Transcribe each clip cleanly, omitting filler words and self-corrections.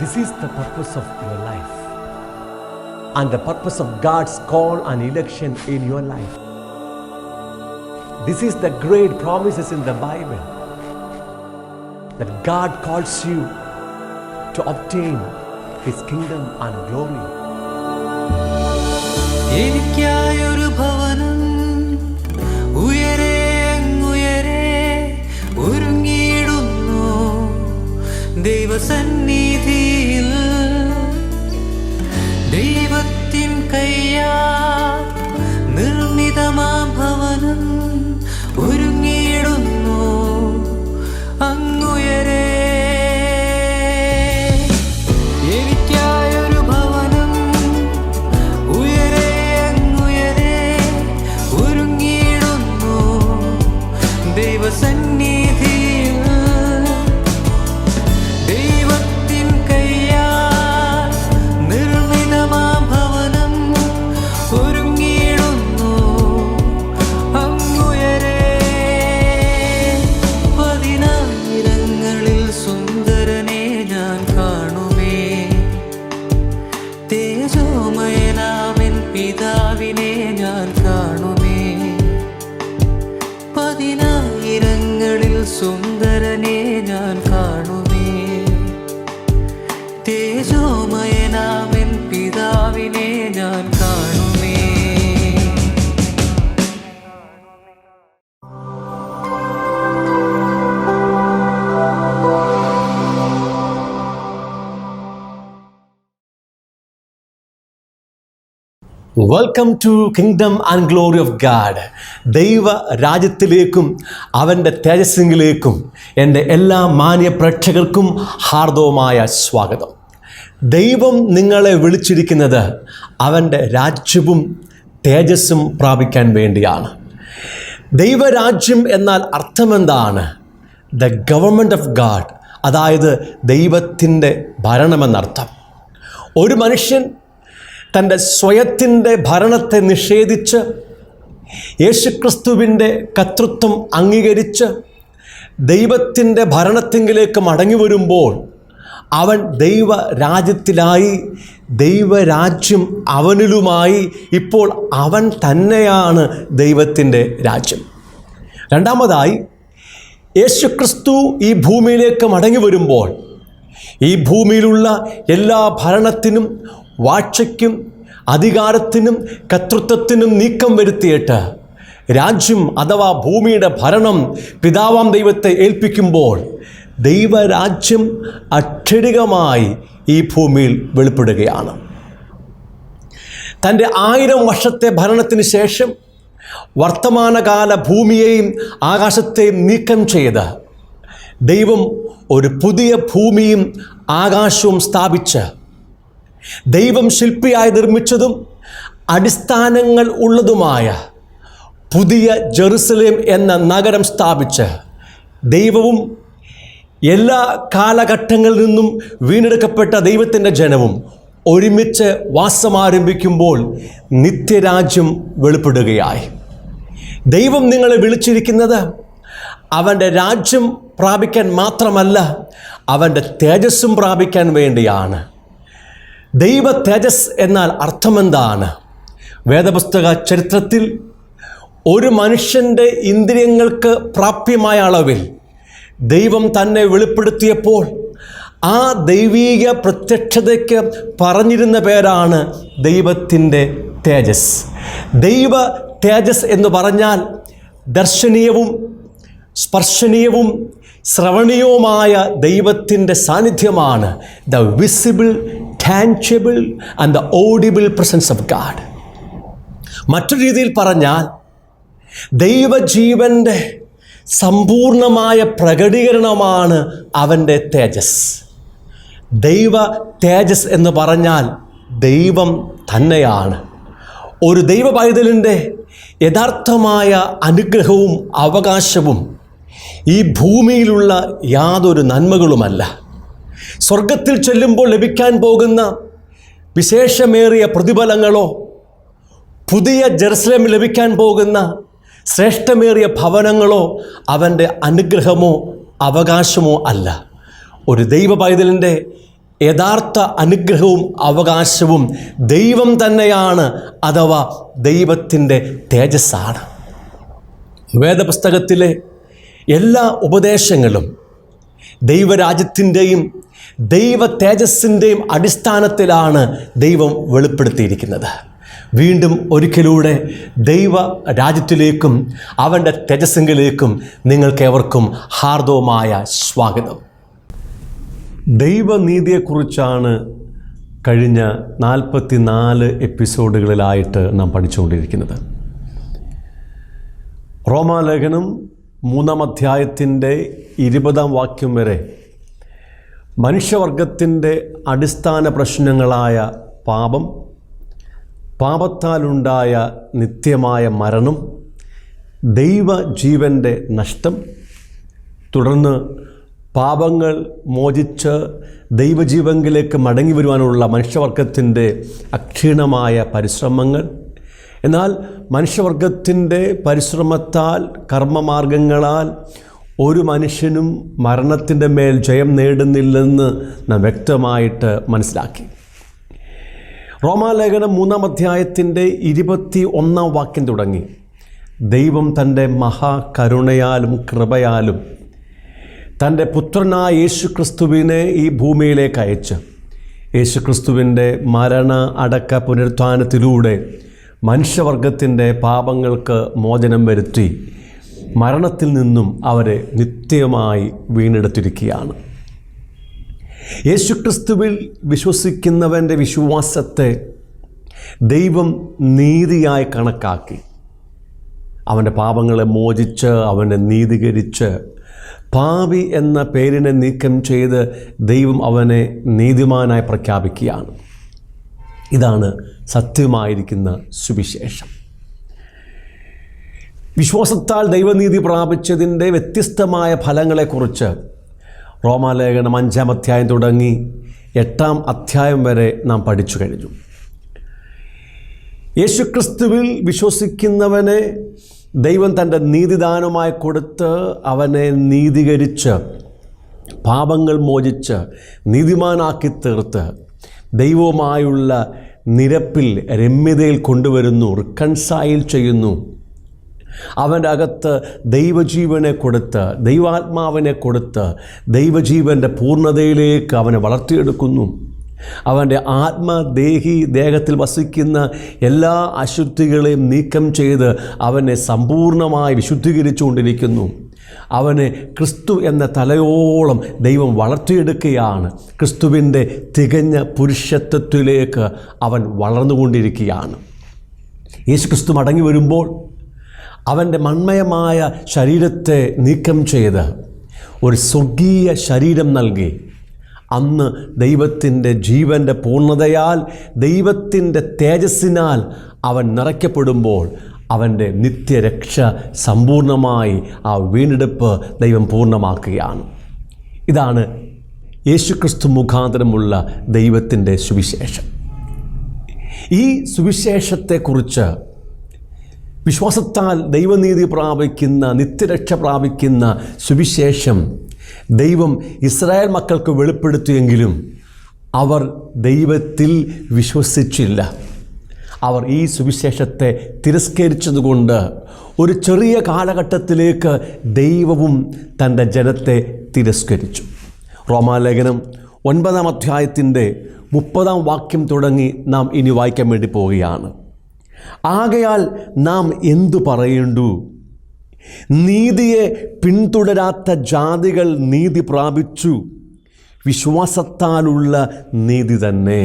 This is the purpose of your life and the purpose of God's call and election in your life. This is the great promises in the Bible that God calls you to obtain His kingdom and glory. എനിക്കായൊരു ഭവനം ഉയരെ അങ്ങുയരെ ഒരുങ്ങിയിടുന്നു ദൈവസന്നിധിയിൽ. ദൈവത്തിൻ കയ്യാൽ നിർമ്മിതമാം ഭവനം ഒരുങ്ങിയിടുന്നു അങ്ങുയരെ. തേജോമയനാമൻ പിതാവിനെ ഞാൻ കാണുമേ. പതിനായിരങ്ങളിൽ സുന്ദരനെ ഞാൻ കാണുമേ. തേജോമയനാമൻ പിതാവിനെ ഞാൻ കാണുമേ. Welcome to kingdom and glory of God. ദൈവ രാജ്യത്തിലേക്കും അവൻ്റെ തേജസ്സിലേക്കും എൻ്റെ എല്ലാ മാന്യ പ്രേക്ഷകർക്കും ഹാർദവമായ സ്വാഗതം. ദൈവം നിങ്ങളെ വിളിച്ചിരിക്കുന്നത് അവൻ്റെ രാജ്യവും തേജസ്സും പ്രാപിക്കാൻ വേണ്ടിയാണ്. ദൈവരാജ്യം എന്നാൽ അർത്ഥമെന്താണ്? ദ ഗവൺമെൻറ് ഓഫ് ഗാഡ്, അതായത് ദൈവത്തിൻ്റെ ഭരണമെന്നർത്ഥം. ഒരു മനുഷ്യൻ തൻ്റെ സ്വയത്തിൻ്റെ ഭരണത്തെ നിഷേധിച്ച് യേശുക്രിസ്തുവിൻ്റെ കർത്തൃത്വം അംഗീകരിച്ച് ദൈവത്തിൻ്റെ ഭരണത്തിങ്കിലേക്ക് മടങ്ങി വരുമ്പോൾ അവൻ ദൈവരാജ്യത്തിലായി, ദൈവരാജ്യം അവനിലുമായി. ഇപ്പോൾ അവൻ തന്നെയാണ് ദൈവത്തിൻ്റെ രാജ്യം. രണ്ടാമതായി, യേശുക്രിസ്തു ഈ ഭൂമിയിലേക്ക് മടങ്ങി വരുമ്പോൾ ഈ ഭൂമിയിലുള്ള എല്ലാ ഭരണത്തിനും വാഴ്ചയ്ക്കും അധികാരത്തിനും കർത്തൃത്വത്തിനും നീക്കം വരുത്തിയിട്ട് രാജ്യം അഥവാ ഭൂമിയുടെ ഭരണം പിതാവാം ദൈവത്തെ ഏൽപ്പിക്കുമ്പോൾ ദൈവരാജ്യം അക്ഷരികമായി ഈ ഭൂമിയിൽ വെളിപ്പെടുകയാണ്. തൻ്റെ 1000 വർഷത്തെ ഭരണത്തിന് ശേഷം വർത്തമാനകാല ഭൂമിയെയും ആകാശത്തെയും നീക്കം ചെയ്ത് ദൈവം ഒരു പുതിയ ഭൂമിയും ആകാശവും സ്ഥാപിച്ച് ദൈവം ശില്പിയായി നിർമ്മിച്ചതും അടിസ്ഥാനങ്ങൾ ഉള്ളതുമായ പുതിയ ജെറുസലേം എന്ന നഗരം സ്ഥാപിച്ച് ദൈവവും എല്ലാ കാലഘട്ടങ്ങളിൽ നിന്നും വീണ്ടെടുക്കപ്പെട്ട ദൈവത്തിൻ്റെ ജനവും ഒരുമിച്ച് വാസമാരംഭിക്കുമ്പോൾ നിത്യരാജ്യം വെളിപ്പെടുകയായി. ദൈവം നിങ്ങളെ വിളിച്ചിരിക്കുന്നത് അവൻ്റെ രാജ്യം പ്രാപിക്കാൻ മാത്രമല്ല, അവൻ്റെ തേജസ്സും പ്രാപിക്കാൻ വേണ്ടിയാണ്. ദൈവ തേജസ് എന്നാൽ അർത്ഥമെന്താണ്? വേദപുസ്തക ചരിത്രത്തിൽ ഒരു മനുഷ്യൻ്റെ ഇന്ദ്രിയങ്ങൾക്ക് പ്രാപ്യമായ അളവിൽ ദൈവം തന്നെ വെളിപ്പെടുത്തിയപ്പോൾ ആ ദൈവീക പ്രത്യക്ഷതയ്ക്ക് പറഞ്ഞിരുന്ന പേരാണ് ദൈവത്തിൻ്റെ തേജസ്. ദൈവ തേജസ് എന്ന് പറഞ്ഞാൽ ദർശനീയവും സ്പർശനീയവും ശ്രവണീയവുമായ ദൈവത്തിൻ്റെ സാന്നിധ്യമാണ്. The visible, tangible and the audible presence of God. മറ്റൊരു രീതിയിൽ പറഞ്ഞാൽ ദൈവജീവൻ്റെ സമ്പൂർണമായ പ്രകടീകരണമാണ് അവൻ്റെ തേജസ്. ദൈവ തേജസ് എന്ന് പറഞ്ഞാൽ ദൈവം തന്നെയാണ്. ഒരു ദൈവ പൈതലിൻ്റെ യഥാർത്ഥമായ അനുഗ്രഹവും അവകാശവും ഈ ഭൂമിയിലുള്ള യാതൊരു നന്മകളുമല്ല. സ്വർഗത്തിൽ ചെല്ലുമ്പോൾ ലഭിക്കാൻ പോകുന്ന വിശേഷമേറിയ പ്രതിഫലങ്ങളോ പുതിയ ജെറുസലേം ലഭിക്കാൻ പോകുന്ന ശ്രേഷ്ഠമേറിയ ഭവനങ്ങളോ അവൻ്റെ അനുഗ്രഹമോ അവകാശമോ അല്ല. ഒരു ദൈവ പൈതലിൻ്റെ യഥാർത്ഥ അനുഗ്രഹവും അവകാശവും ദൈവം തന്നെയാണ്, അഥവാ ദൈവത്തിൻ്റെ തേജസ്സാണ്. വേദപുസ്തകത്തിലെ എല്ലാ ഉപദേശങ്ങളും ദൈവരാജ്യത്തിൻ്റെയും ദൈവ തേജസ്സിൻ്റെയും അടിസ്ഥാനത്തിലാണ് ദൈവം വെളിപ്പെടുത്തിയിരിക്കുന്നത്. വീണ്ടും ഒരിക്കലൂടെ ദൈവ രാജ്യത്തിലേക്കും അവൻ്റെ തേജസ്സിലേക്കും നിങ്ങൾക്കേവർക്കും ഹാർദവമായ സ്വാഗതം. ദൈവനീതിയെക്കുറിച്ചാണ് കഴിഞ്ഞ 44 എപ്പിസോഡുകളിലായിട്ട് നാം പഠിച്ചുകൊണ്ടിരിക്കുന്നത്. റോമാലേഖനം 3-ാം അധ്യായത്തിൻ്റെ 20-ാം വാക്യം വരെ മനുഷ്യവർഗത്തിൻ്റെ അടിസ്ഥാന പ്രശ്നങ്ങളായ പാപം, പാപത്താലുണ്ടായ നിത്യമായ മരണം, ദൈവജീവൻ്റെ നഷ്ടം, തുടർന്ന് പാപങ്ങൾ മോചിച്ച് ദൈവജീവനിലേക്ക് മടങ്ങി വരുവാനുള്ള മനുഷ്യവർഗത്തിൻ്റെ അക്ഷീണമായ പരിശ്രമങ്ങൾ, എന്നാൽ മനുഷ്യവർഗത്തിൻ്റെ പരിശ്രമത്താൽ കർമ്മമാർഗങ്ങളാൽ ഒരു മനുഷ്യനും മരണത്തിൻ്റെ മേൽ ജയം നേടുന്നില്ലെന്ന് നാം വ്യക്തമായിട്ട് മനസ്സിലാക്കി. റോമാലേഖനം 3-ാം അധ്യായത്തിൻ്റെ 21-ാം വാക്യം തുടങ്ങി ദൈവം തൻ്റെ മഹാകരുണയാലും കൃപയാലും തൻ്റെ പുത്രനായ യേശുക്രിസ്തുവിനെ ഈ ഭൂമിയിലേക്ക് അയച്ച് യേശുക്രിസ്തുവിൻ്റെ മരണ അടക്ക പുനരുത്ഥാനത്തിലൂടെ മനുഷ്യവർഗത്തിൻ്റെ പാപങ്ങൾക്ക് മോചനം വരുത്തി മരണത്തിൽ നിന്നും അവരെ നിത്യമായി വീണ്ടെടുത്തിരിക്കുകയാണ്. യേശുക്രിസ്തുവിൽ വിശ്വസിക്കുന്നവൻ്റെ വിശ്വാസത്തെ ദൈവം നീതിയായി കണക്കാക്കി അവൻ്റെ പാപങ്ങളെ മോചിച്ച് അവനെ നീതീകരിച്ച് പാപി എന്ന പേരിനെ നീക്കം ചെയ്ത് ദൈവം അവനെ നീതിമാനായി പ്രഖ്യാപിക്കുകയാണ്. ഇതാണ് സത്യമായിരിക്കുന്ന സുവിശേഷം. വിശ്വാസത്താൽ ദൈവനീതി പ്രാപിച്ചതിൻ്റെ വ്യത്യസ്തമായ ഫലങ്ങളെക്കുറിച്ച് റോമാലേഖനം 5-ാം അധ്യായം തുടങ്ങി 8-ാം അധ്യായം വരെ നാം പഠിച്ചു കഴിഞ്ഞു. യേശുക്രിസ്തുവിൽ വിശ്വസിക്കുന്നവനെ ദൈവം തൻ്റെ നീതിദാനമായി കൊടുത്ത് അവനെ നീതീകരിച്ച് പാപങ്ങൾ മോചിച്ച് നീതിമാനാക്കി തീർത്ത് ദൈവവുമായുള്ള നിരപ്പിൽ രമ്യതയിൽ കൊണ്ടുവരുന്നു, റിക്കൺസൈൽ ചെയ്യുന്നു. അവൻ്റെ അകത്ത് ദൈവജീവനെ കൊടുത്ത് ദൈവാത്മാവിനെ കൊടുത്ത് ദൈവജീവൻ്റെ പൂർണ്ണതയിലേക്ക് അവനെ വളർത്തിയെടുക്കുന്നു. അവൻ്റെ ആത്മദേഹി ദേഹത്തിൽ വസിക്കുന്ന എല്ലാ അശുദ്ധികളെയും നീക്കം ചെയ്ത് അവനെ സമ്പൂർണ്ണമായി വിശുദ്ധീകരിച്ചുകൊണ്ടിരിക്കുന്നു. അവനെ ക്രിസ്തു എന്ന തലയോളം ദൈവം വളർത്തിയെടുക്കുകയാണ്. ക്രിസ്തുവിൻ്റെ തികഞ്ഞ പുരുഷത്വത്തിലേക്ക് അവൻ വളർന്നുകൊണ്ടിരിക്കുകയാണ്. യേശു ക്രിസ്തു മടങ്ങി വരുമ്പോൾ അവൻ്റെ മൺമയമായ ശരീരത്തെ നീക്കം ചെയ്ത് ഒരു സ്വർഗീയ ശരീരം നൽകി അന്ന് ദൈവത്തിൻ്റെ ജീവൻ്റെ പൂർണ്ണതയാൽ ദൈവത്തിൻ്റെ തേജസ്സിനാൽ അവൻ നിറയ്ക്കപ്പെടുമ്പോൾ അവൻ്റെ നിത്യരക്ഷ സമ്പൂർണ്ണമായി ആ വീണ്ടെടുപ്പ് ദൈവം പൂർണ്ണമാക്കുകയാണ്. ഇതാണ് യേശുക്രിസ്തു മുഖാന്തരമുള്ള ദൈവത്തിൻ്റെ സുവിശേഷം. ഈ സുവിശേഷത്തെക്കുറിച്ച് വിശ്വാസത്താൽ ദൈവനീതി പ്രാപിക്കുന്ന നിത്യരക്ഷ പ്രാപിക്കുന്ന സുവിശേഷം ദൈവം ഇസ്രായേൽ മക്കൾക്ക് വെളിപ്പെടുത്തിയെങ്കിലും അവർ ദൈവത്തിൽ വിശ്വസിച്ചില്ല. അവർ ഈ സുവിശേഷത്തെ തിരസ്കരിച്ചതുകൊണ്ട് ഒരു ചെറിയ കാലഘട്ടത്തിലേക്ക് ദൈവവും തൻ്റെ ജനത്തെ തിരസ്കരിച്ചു. റോമാലേഖനം 9-ാം അധ്യായത്തിൻ്റെ 30-ാം വാക്യം തുടങ്ങി നാം ഇനി വായിക്കാൻ വേണ്ടി പോവുകയാണ്. ആകയാൽ നാം എന്തു പറയേണ്ടു? നീതിയെ പിന്തുടരാത്ത ജാതികൾ നീതി പ്രാപിച്ചു, വിശ്വാസത്താലുള്ള നീതി തന്നെ.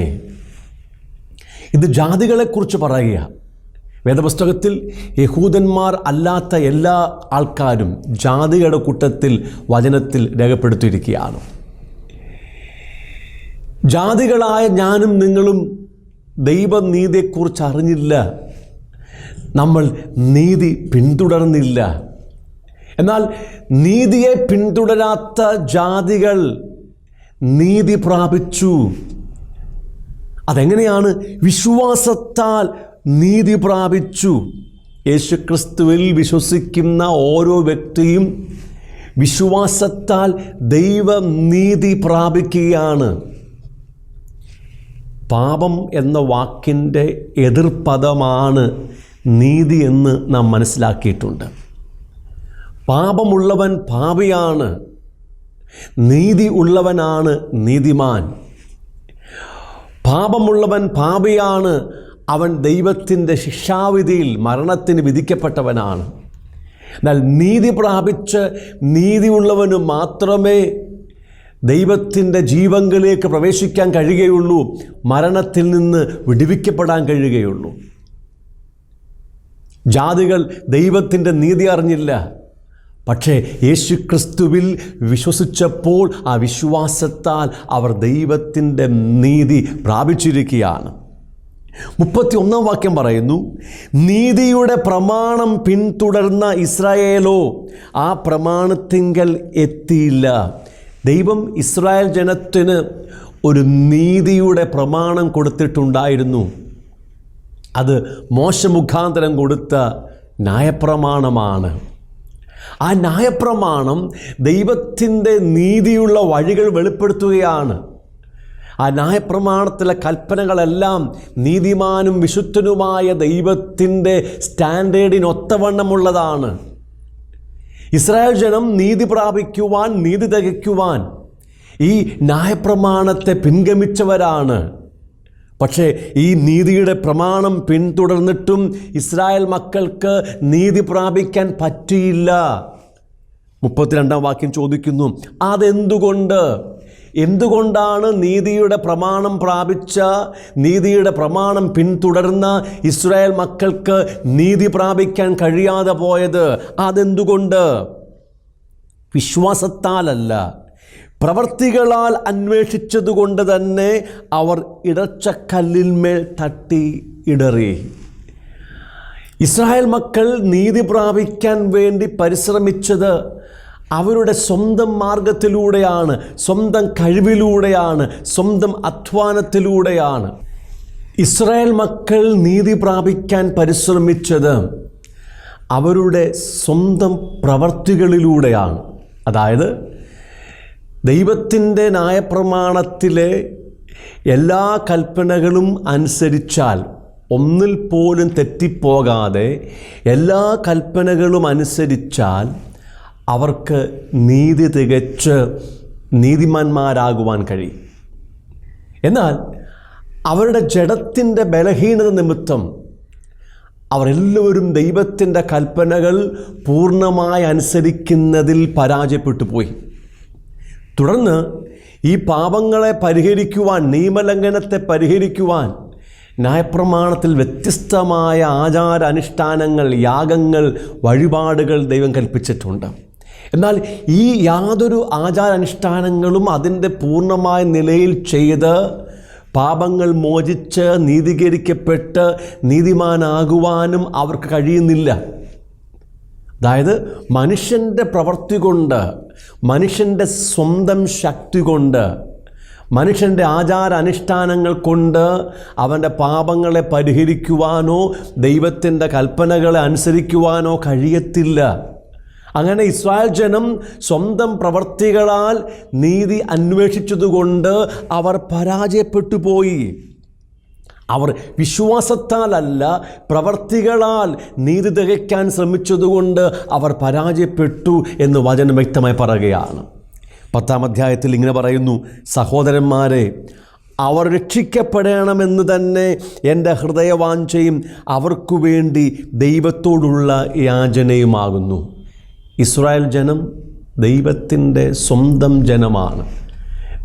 ഇത് ജാതികളെക്കുറിച്ച് പറയുക. വേദപുസ്തകത്തിൽ യഹൂദന്മാർ അല്ലാത്ത എല്ലാ ആൾക്കാരും ജാതികളുടെ കൂട്ടത്തിൽ വചനത്തിൽ രേഖപ്പെടുത്തിയിരിക്കുകയാണ്. ജാതികളായ ഞാനും നിങ്ങളും ദൈവനീതിയെക്കുറിച്ച് അറിഞ്ഞില്ല, നമ്മൾ നീതി പിന്തുടർന്നില്ല. എന്നാൽ നീതിയെ പിന്തുടരാത്ത ജാതികൾ നീതി പ്രാപിച്ചു. അതെങ്ങനെയാണ്? വിശ്വാസത്താൽ നീതി പ്രാപിച്ചു. യേശുക്രിസ്തുവിൽ വിശ്വസിക്കുന്ന ഓരോ വ്യക്തിയും വിശ്വാസത്താൽ ദൈവനീതി പ്രാപിക്കുകയാണ്. പാപം എന്ന വാക്കിൻ്റെ എതിർപദമാണ് നീതി എന്ന് നാം മനസ്സിലാക്കിയിട്ടുണ്ട്. പാപമുള്ളവൻ പാപിയാണ്, നീതി ഉള്ളവനാണ് നീതിമാൻ. പാപമുള്ളവൻ പാപിയാണ്, അവൻ ദൈവത്തിൻ്റെ ശിക്ഷാവിധിയിൽ മരണത്തിന് വിധിക്കപ്പെട്ടവനാണ്. എന്നാൽ നീതി പ്രാപിച്ച് നീതിയുള്ളവന് മാത്രമേ ദൈവത്തിൻ്റെ ജീവങ്കിലേക്ക് പ്രവേശിക്കാൻ കഴിയുകയുള്ളൂ, മരണത്തിൽ നിന്ന് വിടുവിക്കപ്പെടാൻ കഴിയുകയുള്ളൂ. ജാതികൾ ദൈവത്തിൻ്റെ നീതി അറിഞ്ഞില്ല, പക്ഷേ യേശുക്രിസ്തുവിൽ വിശ്വസിച്ചപ്പോൾ ആ വിശ്വാസത്താൽ അവർ ദൈവത്തിൻ്റെ നീതി പ്രാപിച്ചിരിക്കുകയാണ്. 31 വാക്യം പറയുന്നു, നീതിയുടെ പ്രമാണം പിന്തുടർന്ന ഇസ്രായേലോ ആ പ്രമാണത്തിങ്കൽ എത്തിയില്ല. ദൈവം ഇസ്രായേൽ ജനത്തിന് ഒരു നീതിയുടെ പ്രമാണം കൊടുത്തിട്ടുണ്ടായിരുന്നു. അത് മോശെ മുഖാന്തരം കൊടുത്ത ന്യായപ്രമാണമാണ്. ആ ന്യായപ്രമാണം ദൈവത്തിൻ്റെ നീതിയുള്ള വഴികൾ വെളിപ്പെടുത്തുകയാണ്. ആ ന്യായപ്രമാണത്തിലെ കൽപ്പനകളെല്ലാം നീതിമാനും വിശുദ്ധനുമായ ദൈവത്തിൻ്റെ സ്റ്റാൻഡേർഡിനൊത്തവണ്ണമുള്ളതാണ്. ഇസ്രായേൽ ജനം നീതി പ്രാപിക്കുവാൻ, നീതി തികയ്ക്കുവാൻ ഈ ന്യായപ്രമാണത്തെ പിൻഗമിച്ചവരാണ്. പക്ഷേ ഈ നീതിയുടെ പ്രമാണം പിന്തുടർന്നിട്ടും ഇസ്രായേൽ മക്കൾക്ക് നീതി പ്രാപിക്കാൻ പറ്റിയില്ല. 32 വാക്യം ചോദിക്കുന്നു, എന്തുകൊണ്ടാണ് നീതിയുടെ പ്രമാണം പ്രാപിച്ച, നീതിയുടെ പ്രമാണം പിന്തുടർന്ന ഇസ്രായേൽ മക്കൾക്ക് നീതി പ്രാപിക്കാൻ കഴിയാതെ പോയത്? അതെന്തുകൊണ്ട്? വിശ്വാസത്താലല്ല, പ്രവർത്തികളാൽ അന്വേഷിച്ചതുകൊണ്ട് തന്നെ അവർ ഇടച്ചക്കല്ലിന്മേൽ തട്ടി ഇടറി. ഇസ്രായേൽ മക്കൾ നീതി പ്രാപിക്കാൻ വേണ്ടി പരിശ്രമിച്ചത് അവരുടെ സ്വന്തം മാർഗത്തിലൂടെയാണ്, സ്വന്തം കഴിവിലൂടെയാണ്, സ്വന്തം അധ്വാനത്തിലൂടെയാണ്. ഇസ്രായേൽ മക്കൾ നീതി പ്രാപിക്കാൻ പരിശ്രമിച്ചത് അവരുടെ സ്വന്തം പ്രവർത്തികളിലൂടെയാണ്. അതായത് ദൈവത്തിൻ്റെ ന്യായപ്രമാണത്തിലെ എല്ലാ കൽപ്പനകളും അനുസരിച്ചാൽ, ഒന്നിൽ പോലും തെറ്റിപ്പോകാതെ എല്ലാ കൽപ്പനകളും അനുസരിച്ചാൽ അവർക്ക് നീതി തികച്ച് നീതിമാന്മാരാകുവാൻ കഴിയും. എന്നാൽ അവരുടെ ജഡത്തിൻ്റെ ബലഹീനത നിമിത്തം അവരെല്ലാവരും ദൈവത്തിൻ്റെ കൽപ്പനകൾ പൂർണ്ണമായി അനുസരിക്കുന്നതിൽ പരാജയപ്പെട്ടു പോയി. തുടർന്ന് ഈ പാപങ്ങളെ പരിഹരിക്കുവാൻ, നിയമലംഘനത്തെ പരിഹരിക്കുവാൻ ന്യായപ്രമാണത്തിൽ വ്യത്യസ്തമായ ആചാര അനുഷ്ഠാനങ്ങൾ, യാഗങ്ങൾ, വഴിപാടുകൾ ദൈവം കൽപ്പിച്ചിട്ടുണ്ട്. എന്നാൽ ഈ യാതൊരു ആചാരാനുഷ്ഠാനങ്ങളും അതിൻ്റെ പൂർണ്ണമായ നിലയിൽ ചെയ്ത് പാപങ്ങൾ മോചിച്ച് നീതീകരിക്കപ്പെട്ട് നീതിമാനാകുവാനും അവർക്ക് കഴിയുന്നില്ല. അതായത് മനുഷ്യൻ്റെ പ്രവൃത്തി കൊണ്ട്, മനുഷ്യൻ്റെ സ്വന്തം ശക്തി കൊണ്ട്, മനുഷ്യൻ്റെ ആചാര അനുഷ്ഠാനങ്ങൾ കൊണ്ട് അവൻ്റെ പാപങ്ങളെ പരിഹരിക്കുവാനോ ദൈവത്തിൻ്റെ കൽപ്പനകളെ അനുസരിക്കുവാനോ കഴിയത്തില്ല. അങ്ങനെ ഇസ്രായേൽ ജനം സ്വന്തം പ്രവർത്തികളാൽ നീതി അന്വേഷിച്ചതുകൊണ്ട് അവർ പരാജയപ്പെട്ടു പോയി. അവർ വിശ്വാസത്താലല്ല, പ്രവർത്തികളാൽ നീതി തികയ്ക്കാൻ ശ്രമിച്ചതുകൊണ്ട് അവർ പരാജയപ്പെട്ടു എന്ന് വചനം വ്യക്തമായി പറയുകയാണ്. 10-ാം അധ്യായത്തിൽ ഇങ്ങനെ പറയുന്നു, സഹോദരന്മാരെ, അവർ രക്ഷിക്കപ്പെടണമെന്ന് തന്നെ എൻ്റെ ഹൃദയവാഞ്ചയും അവർക്കു വേണ്ടി ദൈവത്തോടുള്ള യാചനയുമാകുന്നു. ഇസ്രായേൽ ജനം ദൈവത്തിൻ്റെ സ്വന്തം ജനമാണ്.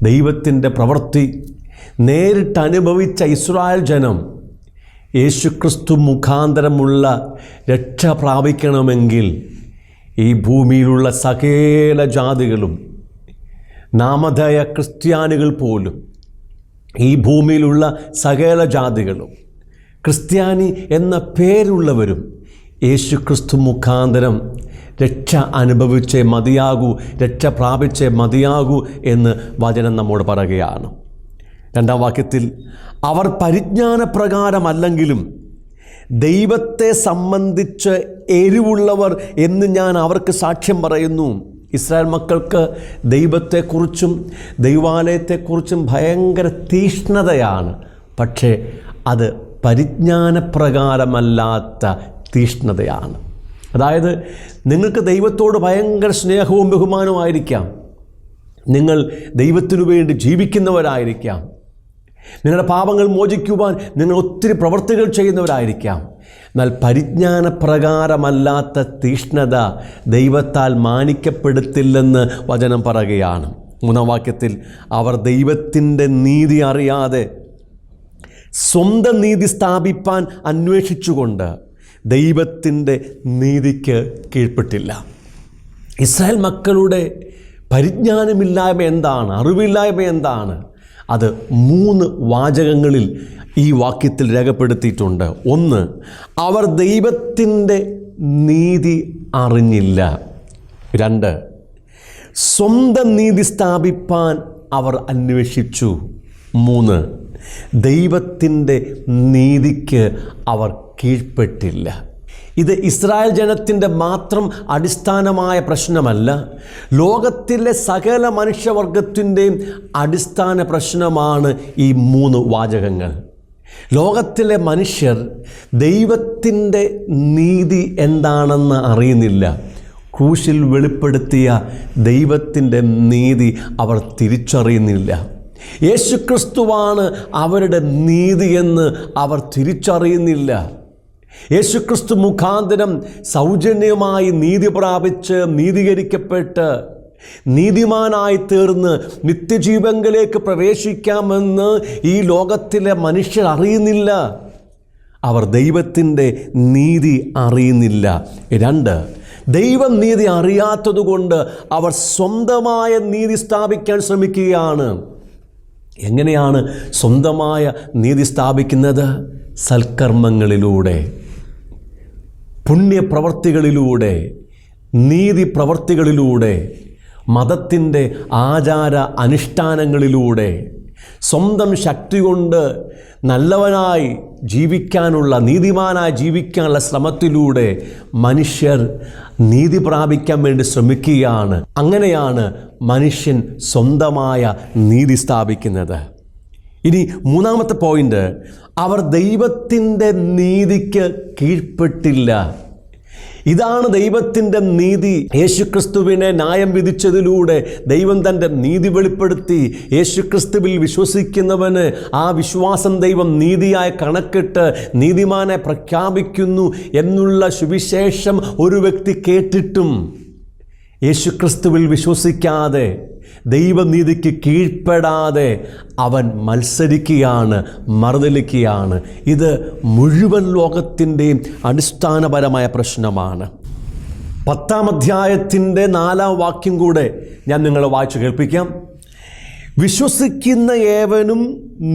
ദൈവത്തിൻ്റെ പ്രവൃത്തി നേരിട്ട് അനുഭവിച്ച ഇസ്രായേൽ ജനം യേശുക്രിസ്തു മുഖാന്തരമുള്ള രക്ഷ പ്രാപിക്കണമെങ്കിൽ ഈ ഭൂമിയിലുള്ള സകല ജാതികളും, നാമധേയ ക്രിസ്ത്യാനികൾ പോലും, ഈ ഭൂമിയിലുള്ള സകല ജാതികളും, ക്രിസ്ത്യാനി എന്ന പേരുള്ളവരും യേശുക്രിസ്തു മുഖാന്തരം രക്ഷ അനുഭവിച്ചേ മതിയാകൂ, രക്ഷ പ്രാപിച്ചേ മതിയാകൂ എന്ന് വചനം നമ്മോട് പറയുകയാണ്. 2-ാം വാക്യത്തിൽ, അവർ പരിജ്ഞാനപ്രകാരമല്ലെങ്കിലും ദൈവത്തെ സംബന്ധിച്ച് എരിവുള്ളവർ എന്ന് ഞാൻ അവർക്ക് സാക്ഷ്യം പറയുന്നു. ഇസ്രായേൽ മക്കൾക്ക് ദൈവത്തെക്കുറിച്ചും ദൈവാലയത്തെക്കുറിച്ചും ഭയങ്കര തീഷ്ണതയാണ്, പക്ഷേ അത് പരിജ്ഞാനപ്രകാരമല്ലാത്ത തീഷ്ണതയാണ്. അതായത് നിങ്ങൾക്ക് ദൈവത്തോട് ഭയങ്കര സ്നേഹവും ബഹുമാനവുമായിരിക്കാം, നിങ്ങൾ ദൈവത്തിനു വേണ്ടി ജീവിക്കുന്നവരായിരിക്കാം, നിങ്ങളുടെ പാപങ്ങൾ മോചിക്കുവാൻ നിങ്ങൾ ഒത്തിരി പ്രവൃത്തികൾ ചെയ്യുന്നവരായിരിക്കാം. എന്നാൽ പരിജ്ഞാനപ്രകാരമല്ലാത്ത തീഷ്ണത ദൈവത്താൽ മാനിക്കപ്പെടുത്തില്ലെന്ന് വചനം പറയുകയാണ്. 3-ാം വാക്യത്തിൽ അവർ ദൈവത്തിൻ്റെ നീതി അറിയാതെ സ്വന്തം നീതി സ്ഥാപിപ്പാൻ അന്വേഷിച്ചുകൊണ്ട് ദൈവത്തിൻ്റെ നീതിക്ക് കീഴ്പ്പെട്ടില്ല. ഇസ്രായേൽ മക്കളുടെ പരിജ്ഞാനമില്ലായ്മ എന്താണ്, അറിവില്ലായ്മ എന്താണ്? അത് 3 വാചകങ്ങളിൽ ഈ വാക്യത്തിൽ രേഖപ്പെടുത്തിയിട്ടുണ്ട്. 1, അവർ ദൈവത്തിൻ്റെ നീതി അറിഞ്ഞില്ല. 2, സ്വന്തം നീതി സ്ഥാപിപ്പാൻ അവർ അന്വേഷിച്ചു. 3, ദൈവത്തിൻ്റെ നീതിക്ക് അവർ കീഴ്പ്പെട്ടില്ല. ഇത് ഇസ്രായേൽ ജനത്തിൻ്റെ മാത്രം അടിസ്ഥാനമായ പ്രശ്നമല്ല, ലോകത്തിലെ സകല മനുഷ്യവർഗത്തിൻ്റെയും അടിസ്ഥാന പ്രശ്നമാണ് ഈ 3 വാചകങ്ങൾ. ലോകത്തിലെ മനുഷ്യർ ദൈവത്തിൻ്റെ നീതി എന്താണെന്ന് അറിയുന്നില്ല. ക്രൂശിൽ വെളിപ്പെടുത്തിയ ദൈവത്തിൻ്റെ നീതി അവർ തിരിച്ചറിയുന്നില്ല. യേശുക്രിസ്തുവാണ് അവരുടെ നീതിയെന്ന് അവർ തിരിച്ചറിയുന്നില്ല. യേശുക്രിസ്തു മുഖാന്തരം സൗജന്യമായി നീതി പ്രാപിച്ച് നീതീകരിക്കപ്പെട്ട് നീതിമാനായി തീർന്ന് നിത്യജീവങ്കിലേക്ക് പ്രവേശിക്കാമെന്ന് ഈ ലോകത്തിലെ മനുഷ്യർ അറിയുന്നില്ല. അവർ ദൈവത്തിൻ്റെ നീതി അറിയുന്നില്ല. 2, ദൈവം നീതി അറിയാത്തതുകൊണ്ട് അവർ സ്വന്തമായ നീതി സ്ഥാപിക്കാൻ ശ്രമിക്കുകയാണ്. എങ്ങനെയാണ് സ്വന്തമായ നീതി സ്ഥാപിക്കുന്നത്? സൽക്കർമ്മങ്ങളിലൂടെ, പുണ്യപ്രവർത്തികളിലൂടെ, നീതി പ്രവർത്തികളിലൂടെ, മതത്തിൻ്റെ ആചാര അനുഷ്ഠാനങ്ങളിലൂടെ, സ്വന്തം ശക്തി കൊണ്ട് നല്ലവനായി ജീവിക്കാനുള്ള, നീതിമാനായി ജീവിക്കാനുള്ള ശ്രമത്തിലൂടെ മനുഷ്യർ നീതി പ്രാപിക്കാൻ വേണ്ടി ശ്രമിക്കുകയാണ്. അങ്ങനെയാണ് മനുഷ്യൻ സ്വന്തമായ നീതി സ്ഥാപിക്കുന്നത്. ഇനി 3-ാമത്തെ പോയിന്റ്, അവർ ദൈവത്തിൻ്റെ നീതിക്ക് കീഴ്പ്പെട്ടില്ല. ഇതാണ് ദൈവത്തിൻ്റെ നീതി. യേശുക്രിസ്തുവിനെ ന്യായം വിധിച്ചതിലൂടെ ദൈവം തൻ്റെ നീതി വെളിപ്പെടുത്തി. യേശുക്രിസ്തുവിൽ വിശ്വസിക്കുന്നവന് ആ വിശ്വാസം ദൈവം നീതിയായി കണക്കിട്ട് നീതിമാനെ പ്രഖ്യാപിക്കുന്നു എന്നുള്ള സുവിശേഷം ഒരു വ്യക്തി കേട്ടിട്ടും യേശുക്രിസ്തുവിൽ വിശ്വസിക്കാതെ ദൈവനീതിക്ക് കീഴ്പ്പെടാതെ അവൻ മത്സരിക്കുകയാണ്, മറുതലിക്കുകയാണ്. ഇത് മുഴുവൻ ലോകത്തിൻ്റെയും അടിസ്ഥാനപരമായ പ്രശ്നമാണ്. 10-ാം അധ്യായത്തിൻ്റെ 4-ാം വാക്യം കൂടെ ഞാൻ നിങ്ങളെ വായിച്ചു കേൾപ്പിക്കാം. വിശ്വസിക്കുന്ന ഏവനും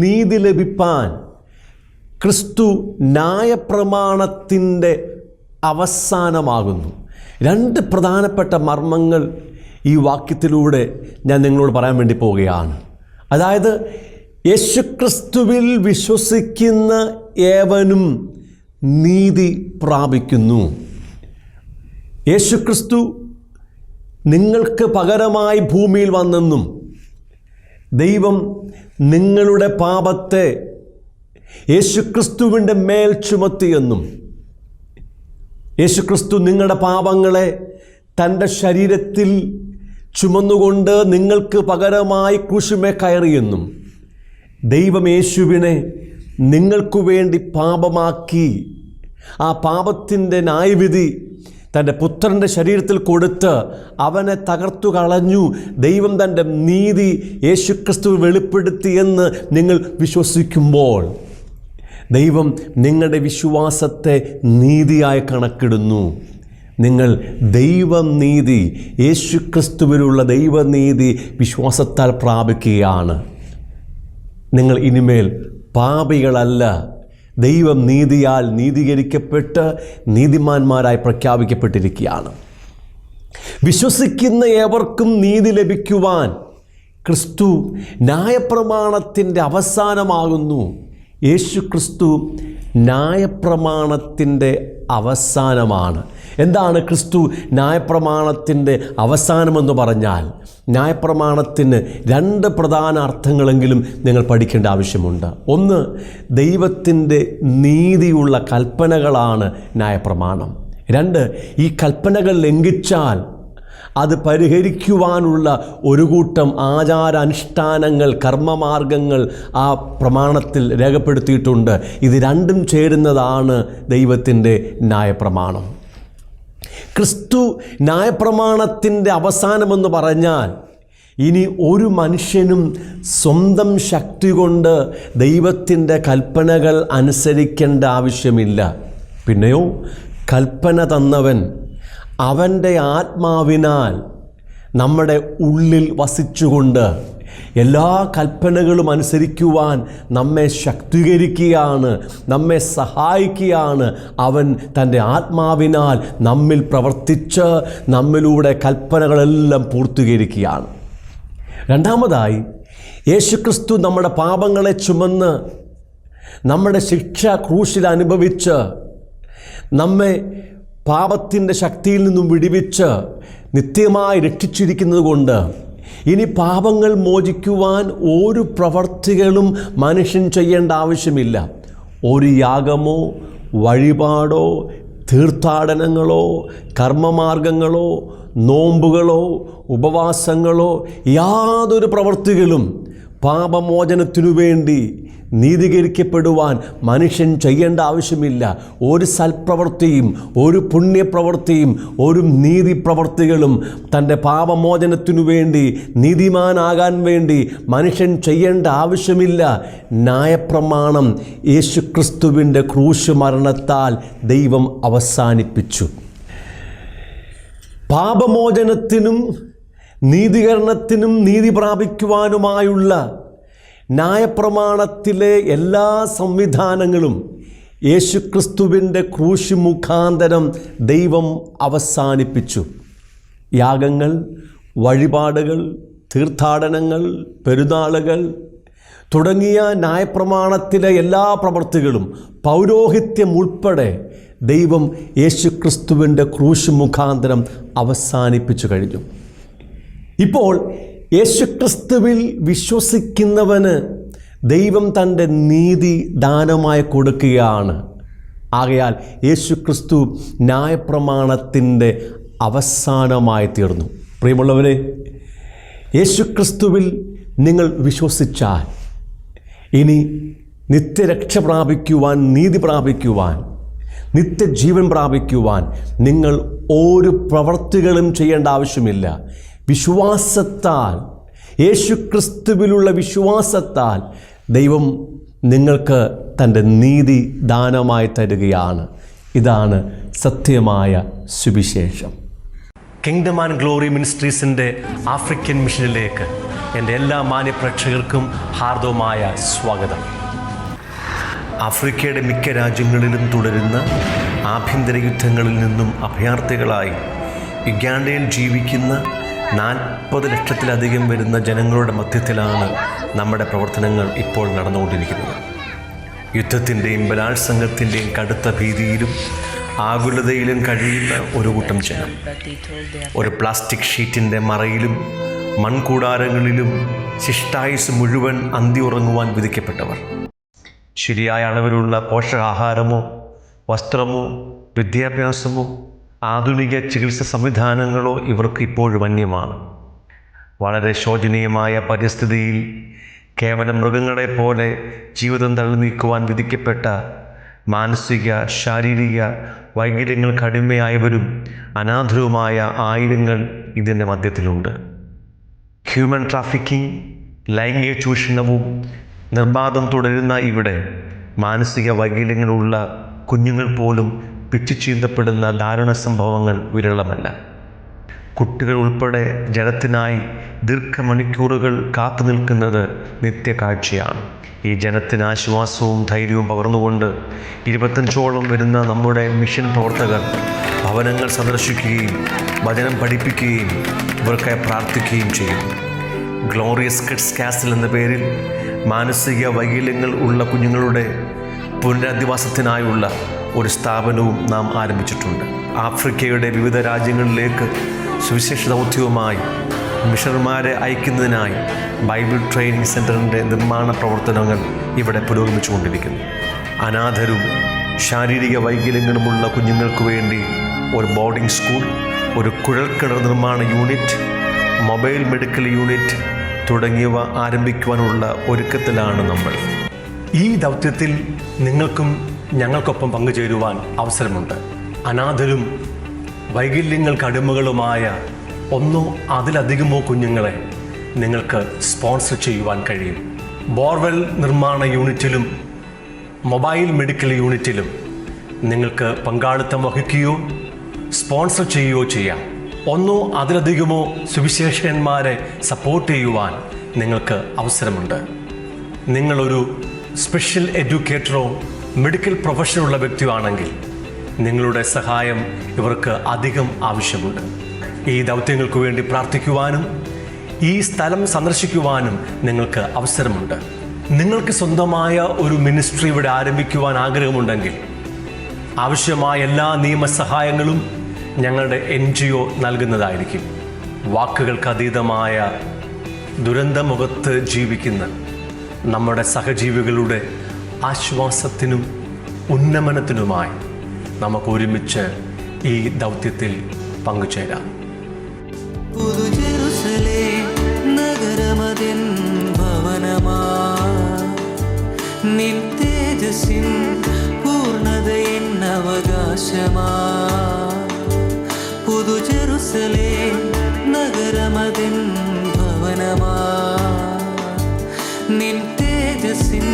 നീതി ലഭിപ്പാൻ ക്രിസ്തു ന്യായപ്രമാണത്തിൻ്റെ അവസാനമാകുന്നു. 2 പ്രധാനപ്പെട്ട മർമ്മങ്ങൾ ഈ വാക്യത്തിലൂടെ ഞാൻ നിങ്ങളോട് പറയാൻ വേണ്ടി പോവുകയാണ്. അതായത് യേശുക്രിസ്തുവിൽ വിശ്വസിക്കുന്ന ഏവനും നീതി പ്രാപിക്കുന്നു. യേശുക്രിസ്തു നിങ്ങൾക്ക് പകരമായി ഭൂമിയിൽ വന്നെന്നും ദൈവം നിങ്ങളുടെ പാപത്തെ യേശുക്രിസ്തുവിൻ്റെ മേൽ ചുമത്തിയെന്നും യേശുക്രിസ്തു നിങ്ങളുടെ പാപങ്ങളെ തൻ്റെ ശരീരത്തിൽ ചുമന്നുകൊണ്ട് നിങ്ങൾക്ക് പകരമായി ക്രൂശിന്മേൽ കയറിയെന്നും ദൈവം യേശുവിനെ നിങ്ങൾക്കു വേണ്ടി പാപമാക്കി ആ പാപത്തിൻ്റെ ന്യായവിധി തൻ്റെ പുത്രൻ്റെ ശരീരത്തിൽ കൊടുത്ത് അവനെ തകർത്തു കളഞ്ഞു. ദൈവം തൻ്റെ നീതി യേശുക്രിസ്തു വെളിപ്പെടുത്തിയെന്ന് നിങ്ങൾ വിശ്വസിക്കുമ്പോൾ ദൈവം നിങ്ങളുടെ വിശ്വാസത്തെ നീതിയായി കണക്കിടുന്നു. നിങ്ങൾ ദൈവനീതി, യേശുക്രിസ്തുവിലുള്ള ദൈവനീതി വിശ്വാസത്താൽ പ്രാപിക്കുകയാണ്. നിങ്ങൾ ഇനിമേൽ പാപികളല്ല, ദൈവം നീതിയാൽ നീതീകരിക്കപ്പെട്ട് നീതിമാന്മാരായി പ്രഖ്യാപിക്കപ്പെട്ടിരിക്കുകയാണ്. വിശ്വസിക്കുന്ന ഏവർക്കും നീതി ലഭിക്കുവാൻ ക്രിസ്തു ന്യായപ്രമാണത്തിൻ്റെ അവസാനമാകുന്നു. യേശുക്രിസ്തു ന്യായപ്രമാണത്തിൻ്റെ അവസാനമാണ്. എന്താണ് ക്രിസ്തു ന്യായപ്രമാണത്തിൻ്റെ അവസാനമെന്ന് പറഞ്ഞാൽ? ന്യായപ്രമാണത്തിന് 2 പ്രധാന അർത്ഥങ്ങളെങ്കിലും നിങ്ങൾ പഠിക്കേണ്ട ആവശ്യമുണ്ട്. ഒന്ന്, ദൈവത്തിൻ്റെ നീതിയുള്ള കൽപ്പനകളാണ് ന്യായപ്രമാണം. 2, ഈ കൽപ്പനകൾ ലംഘിച്ചാൽ അത് പരിഹരിക്കുവാനുള്ള ഒരു കൂട്ടം ആചാരാനുഷ്ഠാനങ്ങൾ, കർമ്മമാർഗങ്ങൾ ആ പ്രമാണത്തിൽ രേഖപ്പെടുത്തിയിട്ടുണ്ട്. ഇത് രണ്ടും ചേരുന്നതാണ് ദൈവത്തിൻ്റെ ന്യായപ്രമാണം. ക്രിസ്തു ന്യായപ്രമാണത്തിൻ്റെ അവസാനമെന്ന് പറഞ്ഞാൽ ഇനി ഒരു മനുഷ്യനും സ്വന്തം ശക്തി കൊണ്ട് ദൈവത്തിൻ്റെ കൽപ്പനകൾ അനുസരിക്കേണ്ട ആവശ്യമില്ല. പിന്നെയോ കൽപ്പന തന്നവൻ അവൻ്റെ ആത്മാവിനാൽ നമ്മുടെ ഉള്ളിൽ വസിച്ചുകൊണ്ട് എല്ലാ കൽപ്പനകളും അനുസരിക്കുവാൻ നമ്മെ ശക്തീകരിക്കുകയാണ്, നമ്മെ സഹായിക്കുകയാണ്. അവൻ തൻ്റെ ആത്മാവിനാൽ നമ്മിൽ പ്രവർത്തിച്ച് നമ്മിലൂടെ കൽപ്പനകളെല്ലാം പൂർത്തീകരിക്കുകയാണ്. രണ്ടാമതായി, യേശുക്രിസ്തു നമ്മുടെ പാപങ്ങളെ ചുമന്ന് നമ്മുടെ ശിക്ഷ ക്രൂശിൽ അനുഭവിച്ച് നമ്മെ പാപത്തിൻ്റെ ശക്തിയിൽ നിന്നും വിടുവിച്ച് നിത്യമായി രക്ഷിച്ചിരിക്കുന്നത് കൊണ്ട് ഇനി പാപങ്ങൾ മോചിക്കുവാൻ ഒരു പ്രവർത്തികളും മനുഷ്യൻ ചെയ്യേണ്ട ആവശ്യമില്ല. ഒരു യാഗമോ വഴിപാടോ തീർത്ഥാടനങ്ങളോ കർമ്മമാർഗങ്ങളോ നോമ്പുകളോ ഉപവാസങ്ങളോ യാതൊരു പ്രവർത്തികളും പാപമോചനത്തിനു വേണ്ടി നീതീകരിക്കപ്പെടുവാൻ മനുഷ്യൻ ചെയ്യേണ്ട ആവശ്യമില്ല. ഒരു സൽപ്രവൃത്തിയും ഒരു പുണ്യപ്രവൃത്തിയും ഒരു നീതിപ്രവൃത്തികളും തൻ്റെ പാപമോചനത്തിനു വേണ്ടി നീതിമാനാകാൻ വേണ്ടി മനുഷ്യൻ ചെയ്യേണ്ട ആവശ്യമില്ല. ന്യായപ്രമാണം യേശുക്രിസ്തുവിൻ്റെ ക്രൂശ് മരണത്താൽ ദൈവം അവസാനിപ്പിച്ചു. പാപമോചനത്തിനും നീതീകരണത്തിനും നീതി പ്രാപിക്കുവാനുമായുള്ള ന്യായപ്രമാണത്തിലെ എല്ലാ സംവിധാനങ്ങളും യേശുക്രിസ്തുവിൻ്റെ ക്രൂശ് മുഖാന്തരം ദൈവം അവസാനിപ്പിച്ചു. യാഗങ്ങൾ, വഴിപാടുകൾ, തീർത്ഥാടനങ്ങൾ, പെരുന്നാളുകൾ തുടങ്ങിയ ന്യായപ്രമാണത്തിലെ എല്ലാ പ്രവൃത്തികളും പൗരോഹിത്യം ഉൾപ്പെടെ ദൈവം യേശുക്രിസ്തുവിൻ്റെ ക്രൂശ് മുഖാന്തരം അവസാനിപ്പിച്ചു കഴിഞ്ഞു. ഇപ്പോൾ യേശുക്രിസ്തുവിൽ വിശ്വസിക്കുന്നവന് ദൈവം തൻ്റെ നീതി ദാനമായി കൊടുക്കുകയാണ്. ആകയാൽ യേശുക്രിസ്തു ന്യായപ്രമാണത്തിൻ്റെ അവസാനമായി തീർന്നു. പ്രിയമുള്ളവരെ, യേശുക്രിസ്തുവിൽ നിങ്ങൾ വിശ്വസിച്ചാൽ ഇനി നിത്യരക്ഷ പ്രാപിക്കുവാൻ, നീതി പ്രാപിക്കുവാൻ, നിത്യജീവൻ പ്രാപിക്കുവാൻ നിങ്ങൾ ഒരു പ്രവർത്തികളും ചെയ്യേണ്ട ആവശ്യമില്ല. വിശ്വാസത്താൽ, യേശുക്രിസ്തുവിലുള്ള വിശ്വാസത്താൽ ദൈവം നിങ്ങൾക്ക് തൻ്റെ നീതി ദാനമായി തരികയാണ്. ഇതാണ് സത്യമായ സുവിശേഷം. കിങ്ഡം ആൻഡ് ഗ്ലോറി മിനിസ്ട്രീസിൻ്റെ ആഫ്രിക്കൻ മിഷനിലേക്ക് എൻ്റെ എല്ലാ മാന്യപ്രേക്ഷകർക്കും ഹാർദവമായ സ്വാഗതം. ആഫ്രിക്കയുടെ മിക്ക രാജ്യങ്ങളിലും തുടരുന്ന ആഭ്യന്തര യുദ്ധങ്ങളിൽ നിന്നും അഭയാർത്ഥികളായി യുഗാണ്ടയിൽ ജീവിക്കുന്ന 40 ലക്ഷത്തിലധികം വരുന്ന ജനങ്ങളുടെ മധ്യത്തിലാണ് നമ്മുടെ പ്രവർത്തനങ്ങൾ ഇപ്പോൾ നടന്നുകൊണ്ടിരിക്കുന്നത്. യുദ്ധത്തിൻ്റെയും ബലാത്സംഗത്തിൻ്റെയും കടുത്ത ഭീതിയിലും ആകുലതയിലും കഴിയുന്ന ഒരു കൂട്ടം ജനം ഒരു പ്ലാസ്റ്റിക് ഷീറ്റിൻ്റെ മറയിലും മൺകൂടാരങ്ങളിലും ശിഷ്ടായുസ് മുഴുവൻ അന്തി ഉറങ്ങുവാൻ വിധിക്കപ്പെട്ടവർ. ശരിയായ അളവിലുള്ള പോഷകാഹാരമോ വസ്ത്രമോ വിദ്യാഭ്യാസമോ ആധുനിക ചികിത്സാ സംവിധാനങ്ങളോ ഇവർക്ക് ഇപ്പോഴും അന്യമാണ്. വളരെ ശോചനീയമായ പരിസ്ഥിതിയിൽ കേവലം മൃഗങ്ങളെപ്പോലെ ജീവിതം തള്ളി നീക്കുവാൻ വിധിക്കപ്പെട്ട മാനസിക ശാരീരിക വൈകല്യങ്ങൾക്ക് അടിമയായവരും അനാഥരുമായ ആയിരങ്ങൾ ഇതിൻ്റെ മധ്യത്തിലുണ്ട്. ഹ്യൂമൻ ട്രാഫിക്കിംഗ്, ലൈംഗിക ചൂഷണവും നിർബാധം തുടരുന്ന ഇവിടെ മാനസിക വൈകല്യങ്ങളുള്ള കുഞ്ഞുങ്ങൾ പോലും പിച്ചിച്ചീന്തപ്പെടുന്ന ദാരുണ സംഭവങ്ങൾ വിരളമല്ല. കുട്ടികൾ ഉൾപ്പെടെ ജനത്തിനായി ദീർഘമണിക്കൂറുകൾ കാത്തു നിൽക്കുന്നത് നിത്യകാഴ്ചയാണ്. ഈ ജനത്തിന് ആശ്വാസവും ധൈര്യവും പകർന്നുകൊണ്ട് 25ഓളം വരുന്ന നമ്മുടെ മിഷൻ പ്രവർത്തകർ ഭവനങ്ങൾ സന്ദർശിക്കുകയും വചനം പഠിപ്പിക്കുകയും ഇവർക്കായി പ്രാർത്ഥിക്കുകയും ചെയ്യും. ഗ്ലോറിയസ് കിഡ്സ് കാസിൽ എന്ന പേരിൽ മാനസിക വൈകല്യങ്ങൾ ഉള്ള കുഞ്ഞുങ്ങളുടെ പുനരധിവാസത്തിനായുള്ള ഒരു സ്ഥാപനവും നാം ആരംഭിച്ചിട്ടുണ്ട്. ആഫ്രിക്കയുടെ വിവിധ രാജ്യങ്ങളിലേക്ക് സുവിശേഷ ദൗത്യവുമായി മിഷണറിമാരെ അയക്കുന്നതിനായി ബൈബിൾ ട്രെയിനിങ് സെൻ്ററിൻ്റെ നിർമ്മാണ പ്രവർത്തനങ്ങൾ ഇവിടെ പുരോഗമിച്ചുകൊണ്ടിരിക്കുന്നു. അനാഥരും ശാരീരിക വൈകല്യങ്ങളുമുള്ള കുഞ്ഞുങ്ങൾക്ക് വേണ്ടി ഒരു ബോർഡിംഗ് സ്കൂൾ, ഒരു കുഴൽക്കിണർ നിർമ്മാണ യൂണിറ്റ്, മൊബൈൽ മെഡിക്കൽ യൂണിറ്റ് തുടങ്ങിയവ ആരംഭിക്കുവാനുള്ള ഒരുക്കത്തിലാണ് നമ്മൾ. ഈ ദൗത്യത്തിൽ നിങ്ങൾക്കും ഞങ്ങൾക്കൊപ്പം പങ്കുചേരുവാൻ അവസരമുണ്ട്. അനാഥരും വൈകല്യങ്ങൾക്ക് അടിമകളുമായ ഒന്നോ അതിലധികമോ കുഞ്ഞുങ്ങളെ നിങ്ങൾക്ക് സ്പോൺസർ ചെയ്യുവാൻ കഴിയും. ബോർവെൽ നിർമ്മാണ യൂണിറ്റിലും മൊബൈൽ മെഡിക്കൽ യൂണിറ്റിലും നിങ്ങൾക്ക് പങ്കാളിത്തം വഹിക്കുകയോ സ്പോൺസർ ചെയ്യുകയോ ചെയ്യാം. ഒന്നോ അതിലധികമോ സുവിശേഷകന്മാരെ സപ്പോർട്ട് ചെയ്യുവാൻ നിങ്ങൾക്ക് അവസരമുണ്ട്. നിങ്ങളൊരു സ്പെഷ്യൽ എഡ്യൂക്കേറ്ററോ മെഡിക്കൽ പ്രൊഫഷനുള്ള വ്യക്തിയാണെങ്കിൽ നിങ്ങളുടെ സഹായം ഇവർക്ക് അധികം ആവശ്യമുണ്ട്. ഈ ദൗത്യങ്ങൾക്ക് വേണ്ടി പ്രാർത്ഥിക്കുവാനും ഈ സ്ഥലം സന്ദർശിക്കുവാനും നിങ്ങൾക്ക് അവസരമുണ്ട്. നിങ്ങൾക്ക് സ്വന്തമായ ഒരു മിനിസ്ട്രി ഇവിടെ ആരംഭിക്കുവാൻ ആഗ്രഹമുണ്ടെങ്കിൽ ആവശ്യമായ എല്ലാ നിയമസഹായങ്ങളും ഞങ്ങളുടെ NGO നൽകുന്നതായിരിക്കും. വാക്കുകൾക്ക് അതീതമായ ദുരന്തമുഖത്ത് ജീവിക്കുന്ന നമ്മുടെ സഹജീവികളുടെ ആശ്വാസത്തിനും ഉന്നമനത്തിനുമായി നമുക്ക് ഒരുമിച്ച് ഈ ദൗത്യത്തിൽ പങ്കുചേരാം. നഗരമതിൻ ഭവനമാ നിൻ തേജസ്സിൻ പൂർണ്ണതയിൻ അവകാശമാ. പുതു ജെറുസലേം നഗരമതിൻ ഭവനമാ നിൻ തേജസ്സിൻ